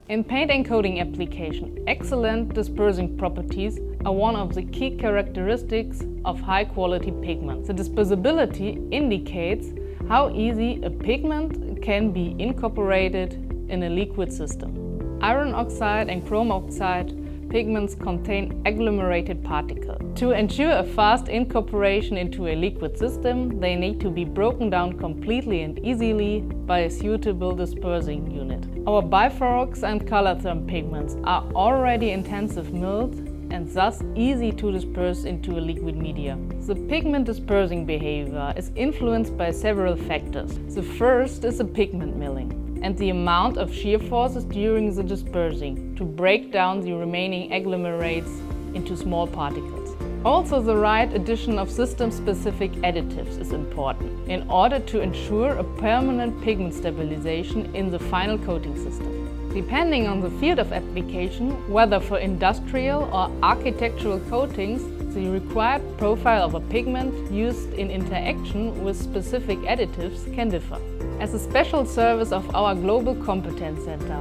In paint and coating application, excellent dispersing properties are one of the key characteristics of high-quality pigments. The dispersibility indicates how easy a pigment can be incorporated in a liquid system. Iron oxide and chrome oxide pigments contain agglomerated particles. To ensure a fast incorporation into a liquid system, they need to be broken down completely and easily by a suitable dispersing unit. Our Bayferrox and Colortherm pigments are already intensive milled and thus easy to disperse into a liquid media. The pigment dispersing behavior is influenced by several factors. The first is the pigment milling and the amount of shear forces during the dispersing to break down the remaining agglomerates into small particles. Also, the right addition of system-specific additives is important in order to ensure a permanent pigment stabilization in the final coating system. Depending on the field of application, whether for industrial or architectural coatings, the required profile of a pigment used in interaction with specific additives can differ. As a special service of our Global Competence Center,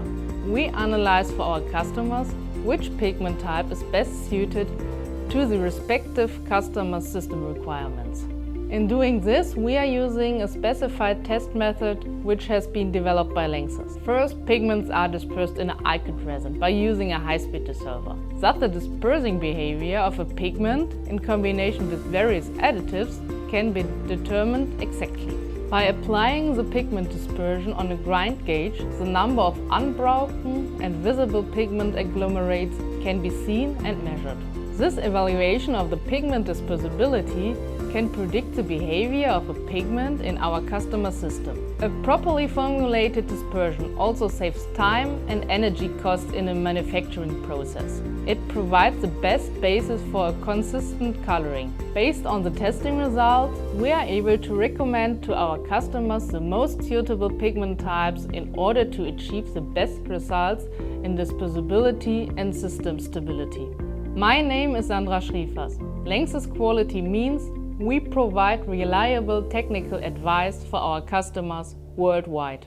we analyze for our customers which pigment type is best suited to the respective customer system requirements. In doing this, we are using a specified test method which has been developed by LANXESS. First, pigments are dispersed in an alkyd resin by using a high-speed dissolver. Thus, the dispersing behavior of a pigment in combination with various additives can be determined exactly. By applying the pigment dispersion on a grind gauge, the number of unbroken and visible pigment agglomerates can be seen and measured. This evaluation of the pigment dispersibility can predict the behavior of a pigment in our customer system. A properly formulated dispersion also saves time and energy costs in a manufacturing process. It provides the best basis for a consistent coloring. Based on the testing results, we are able to recommend to our customers the most suitable pigment types in order to achieve the best results in dispersibility and system stability. My name is Sandra Schriefers. LANXESS quality means we provide reliable technical advice for our customers worldwide.